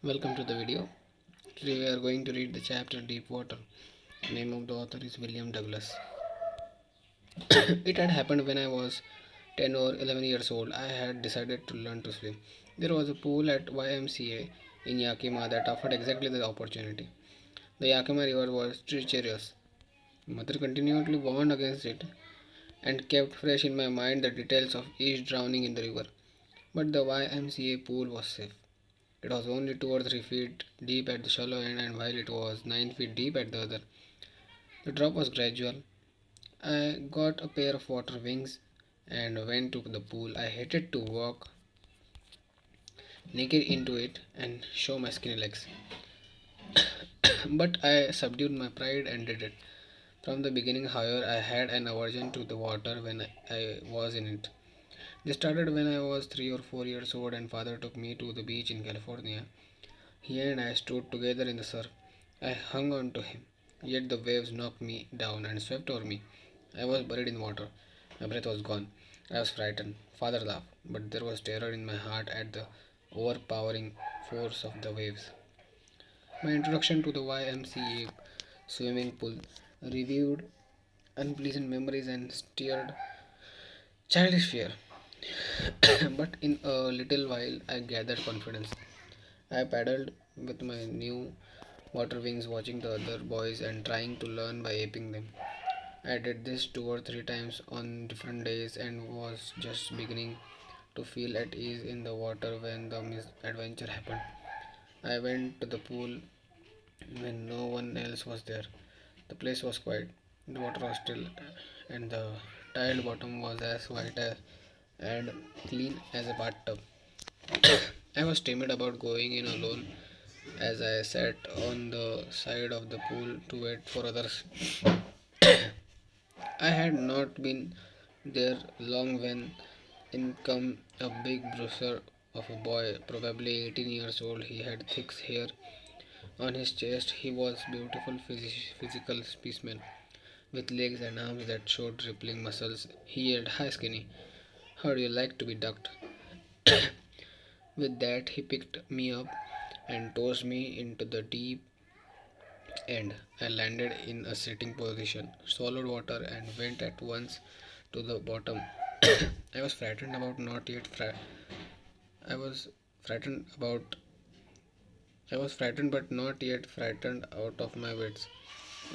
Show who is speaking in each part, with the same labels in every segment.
Speaker 1: Welcome to the video. Today we are going to read the chapter Deep Water. The name of the author is William Douglas. It had happened when I was 10 or 11 years old. I had decided to learn to swim. There was a pool at YMCA in Yakima that offered exactly the opportunity. The Yakima River was treacherous. Mother continually warned against it and kept fresh in my mind the details of each drowning in the river. But the YMCA pool was safe. It was only 2 or 3 feet deep at the shallow end, and while it was 9 feet deep at the other, the drop was gradual. I got a pair of water wings and went to the pool. I hated to walk naked into it and show my skinny legs, but I subdued my pride and did it. From the beginning, however, I had an aversion to the water when I was in it. This started when I was 3 or 4 years old, and father took me to the beach in California. He and I stood together in the surf. I hung on to him, yet the waves knocked me down and swept over me. I was buried in water. My breath was gone. I was frightened. Father laughed, but there was terror in my heart at the overpowering force of the waves. My introduction to the YMCA swimming pool reviewed unpleasant memories and stirred childish fear. But in a little while, I gathered confidence. I paddled with my new water wings, watching the other boys and trying to learn by aping them. I did this 2 or 3 times on different days and was just beginning to feel at ease in the water when the adventure happened. I went to the pool when no one else was there. The place was quiet, the water was still, and the tiled bottom was as white as and clean as a bathtub. I was timid about going in alone as I sat on the side of the pool to wait for others. I had not been there long when in come a big bruiser of a boy, probably 18 years old. He had thick hair on his chest. He was beautiful physical specimen with legs and arms that showed rippling muscles. He yelled, "Hi, skinny. How do you like to be ducked?" With that, he picked me up and tossed me into the deep end. I landed in a sitting position, swallowed water, and went at once to the bottom. I was frightened about not yet. I was frightened about. I was frightened, but not yet frightened out of my wits.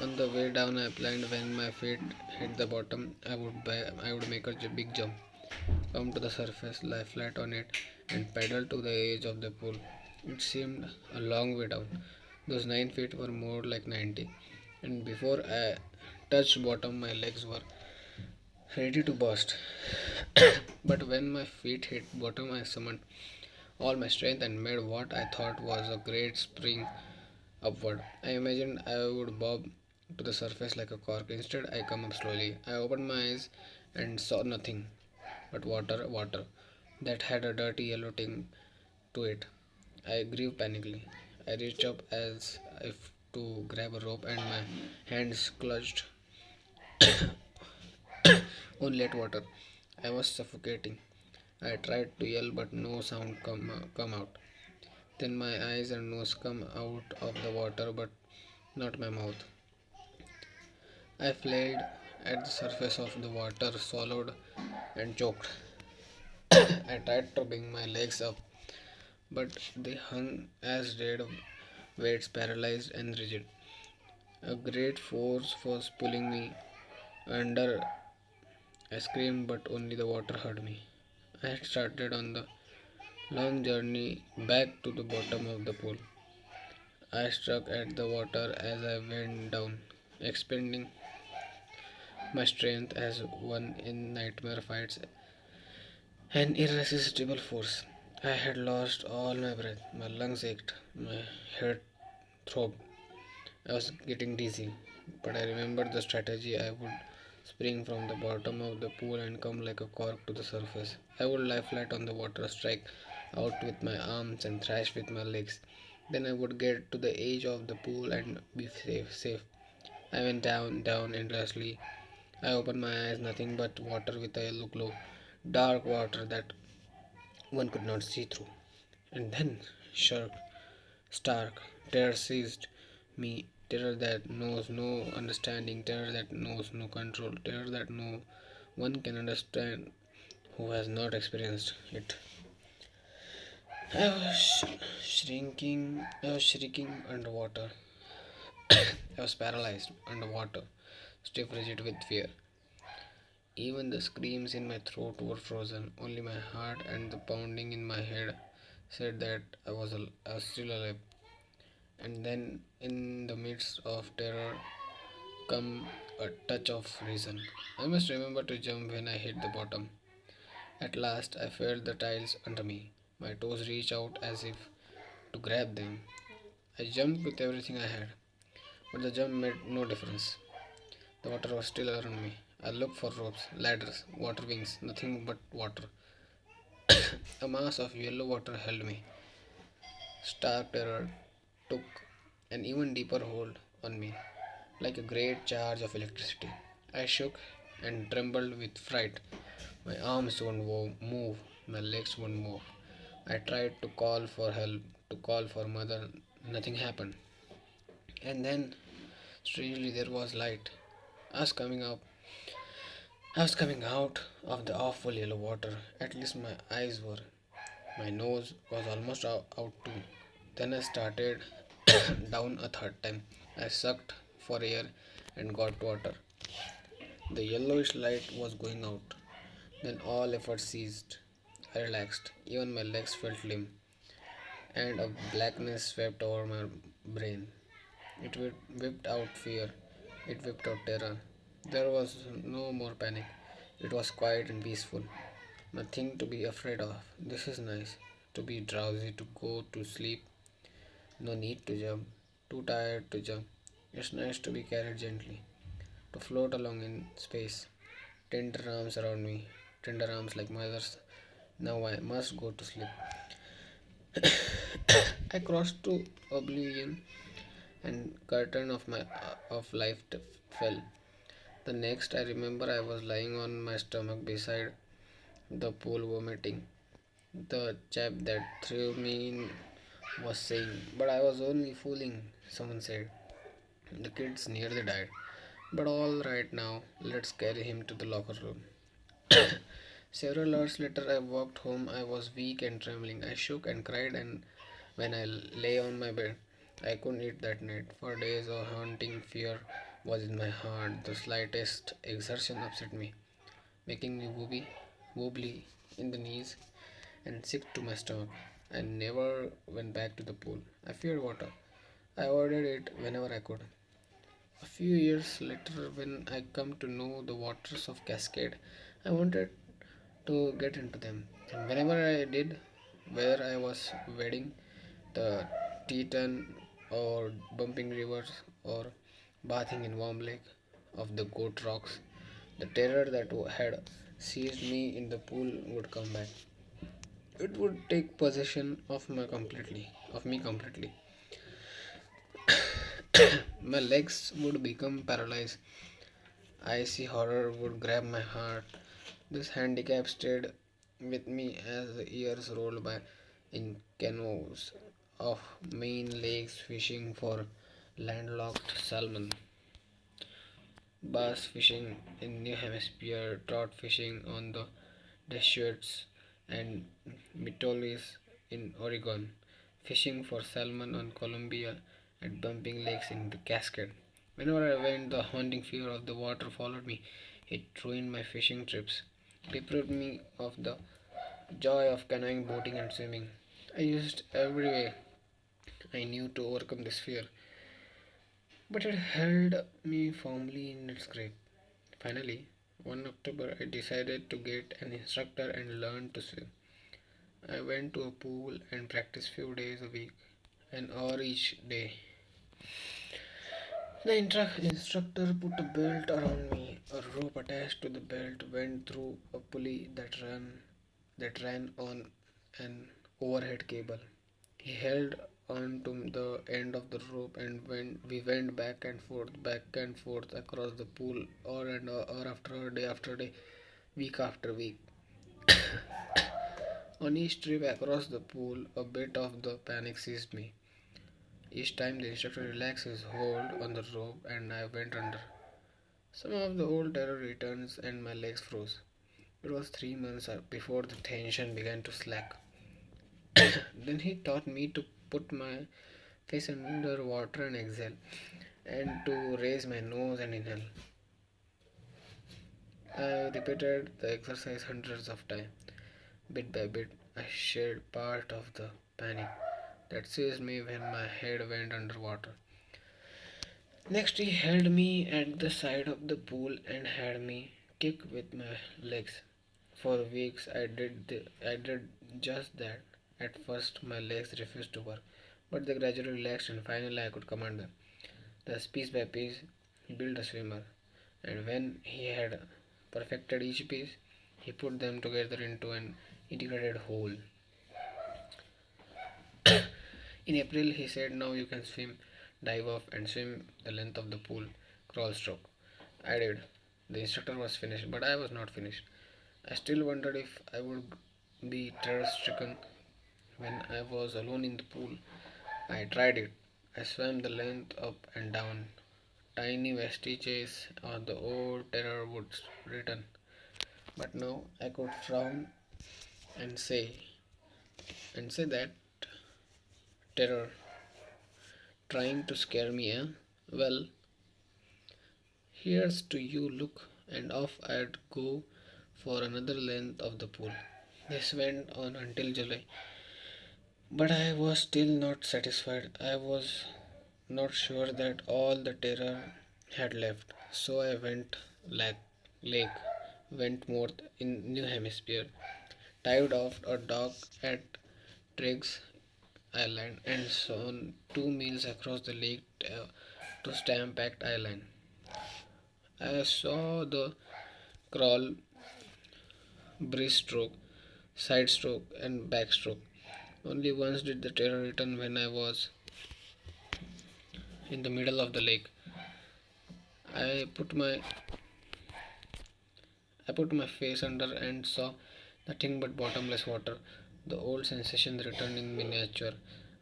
Speaker 1: On the way down, I planned when my feet hit the bottom, I would make a big jump, come to the surface, lie flat on it, and paddle to the edge of the pool. It seemed a long way down. Those 9 feet were more like 90, and before I touched bottom, my legs were ready to burst. But when my feet hit bottom, I summoned all my strength and made what I thought was a great spring upward. I imagined I would bob to the surface like a cork. Instead, I come up slowly. I opened my eyes and saw nothing but water that had a dirty yellow tint to it. I grew panically. I reached up as if to grab a rope, and my hands clutched only at water. I was suffocating. I tried to yell, but no sound come out. Then my eyes and nose come out of the water, but not my mouth. I flailed at the surface of the water, swallowed, and choked. I tried to bring my legs up, but they hung as dead weights, paralyzed and rigid. A great force was pulling me under. I screamed, but only the water heard me. I had started on the long journey back to the bottom of the pool. I struck at the water as I went down, expending my strength as one in nightmare fights an irresistible force. I had lost all my breath, my lungs ached, my head throbbed. I was getting dizzy, but I remembered the strategy. I would spring from the bottom of the pool and come like a cork to the surface. I would lie flat on the water, strike out with my arms, and thrash with my legs. Then I would get to the edge of the pool and be safe. I went down endlessly. I opened my eyes, nothing but water with a yellow glow, dark water that one could not see through. And then, shark, Stark. Terror seized me. Terror that knows no understanding. Terror that knows no control. Terror that no one can understand who has not experienced it. I was shrinking. I was shrieking underwater. I was paralyzed underwater, stiff rigid with fear. Even the screams in my throat were frozen. Only my heart and the pounding in my head said that I was still alive. And then, in the midst of terror, come a touch of reason. I must remember to jump when I hit the bottom. At last, I felt the tiles under me. My toes reached out as if to grab them. I jumped with everything I had, but the jump made no difference. The water was still around me. I looked for ropes, ladders, water wings, nothing but water. A mass of yellow water held me. Stark terror took an even deeper hold on me, like a great charge of electricity. I shook and trembled with fright. My arms wouldn't move, my legs wouldn't move. I tried to call for help, to call for mother. Nothing happened. And then, strangely, there was light. I was coming up. I was coming out of the awful yellow water. At least my eyes were. My nose was almost out too. Then I started down a third time. I sucked for air and got water. The yellowish light was going out. Then all effort ceased. I relaxed. Even my legs felt limp, and a blackness swept over my brain. It whipped out fear. It whipped out terror. There was no more panic. It was quiet and peaceful. Nothing to be afraid of. This is nice. To be drowsy, to go to sleep. No need to jump. Too tired to jump. It's nice to be carried gently. To float along in space. Tender arms around me. Tender arms like mothers. Now I must go to sleep. I crossed to oblivion and curtain of life fell. The next I remember I was lying on my stomach beside the pool vomiting. The chap that threw me in was saying, but I was only fooling, someone said. The kid's nearly died. But all right now, let's carry him to the locker room. Several hours later, I walked home. I was weak and trembling. I shook and cried, and when I lay on my bed, I couldn't eat that night. For days, a haunting fear was in my heart. The slightest exertion upset me, making me wobbly in the knees and sick to my stomach. I never went back to the pool. I feared water. I avoided it whenever I could. A few years later, when I come to know the waters of Cascade, I wanted to get into them. And whenever I did, whether I was wading the Teton or bumping rivers or bathing in warm lake of the goat rocks, the terror that had seized me in the pool would come back. It would take possession of me completely. My legs would become paralyzed. Icy horror would grab my heart. This handicap stayed with me as the years rolled by in canoes of Maine lakes fishing for landlocked salmon, bass fishing in New Hampshire, trout fishing on the Deschutes and Metollis in Oregon, fishing for salmon on Columbia and bumping lakes in the Cascade. Whenever I went, the haunting fear of the water followed me. It ruined my fishing trips, deprived me of the joy of canoeing, boating, and swimming. I used every way I knew to overcome this fear, but it held me firmly in its grip. Finally, one October, I decided to get an instructor and learn to swim. I went to a pool and practiced few days a week, an hour each day. The instructor put a belt around me. A rope attached to the belt went through a pulley that ran on an overhead cable. He held on to the end of the rope and we went back and forth across the pool, hour after hour, day after day, week after week. On each trip across the pool, a bit of the panic seized me. Each time the instructor relaxed his hold on the rope and I went under. Some of the old terror returns and my legs froze. It was 3 months before the tension began to slack. Then he taught me to put my face under water and exhale, and to raise my nose and inhale. I repeated the exercise hundreds of times. Bit by bit, I shed part of the panic that seized me when my head went underwater. Next, he held me at the side of the pool and had me kick with my legs. For weeks, I did just that. At first, my legs refused to work, but they gradually relaxed, and finally, I could command them. Thus, piece by piece, he built a swimmer, and when he had perfected each piece, he put them together into an integrated whole. In April, he said, "Now you can swim, dive off, and swim the length of the pool, crawl stroke." I did. The instructor was finished, but I was not finished. I still wondered if I would be terror stricken when I was alone in the pool. I tried it. I swam the length up and down. Tiny vestiges of the old terror would return. But now I could frown and say that terror trying to scare me, eh? Well, here's to you, look, and off I'd go for another length of the pool. This went on until July, but I was still not satisfied. I was not sure that all the terror had left, so I lake, went north in New Hampshire, dived off a dock at Triggs Island, and swam 2 miles across the lake to Stampact Island. I saw the crawl, breaststroke, side stroke, and backstroke. Only once did the terror return when I was in the middle of the lake. I put my I put my face under and saw nothing but bottomless water. The old sensation returned in miniature.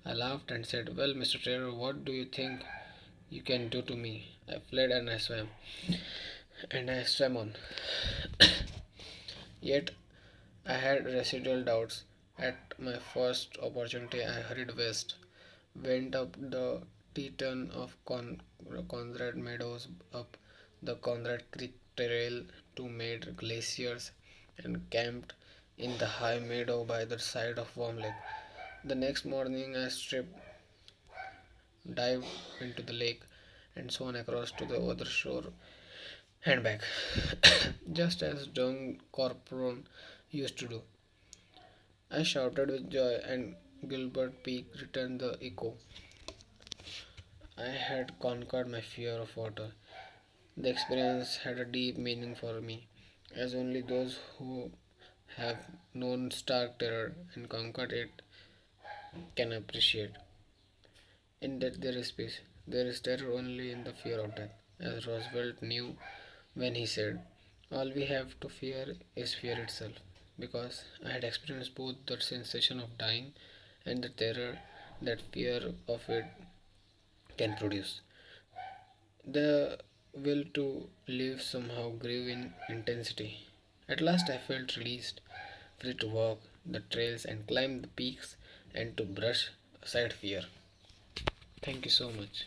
Speaker 1: I laughed and said, "Well, Mr. Terror, what do you think you can do to me?" I fled and I swam. And I swam on. Yet I had residual doubts. At my first opportunity, I hurried west, went up the Teton of Conrad Meadows, up the Conrad Creek Trail to Made Glaciers, and camped in the high meadow by the side of Warm Lake. The next morning, I dived into the lake, and swam across to the other shore and back, just as Don Corporon used to do. I shouted with joy, and Gilbert Peak returned the echo. I had conquered my fear of water. The experience had a deep meaning for me, as only those who have known stark terror and conquered it can appreciate. In that there is peace. There is terror only in the fear of death, as Roosevelt knew when he said, "All we have to fear is fear itself," because I had experienced both the sensation of dying and the terror that fear of it can produce. The will to live somehow grew in intensity. At last I felt released, free to walk the trails and climb the peaks and to brush aside fear. Thank you so much.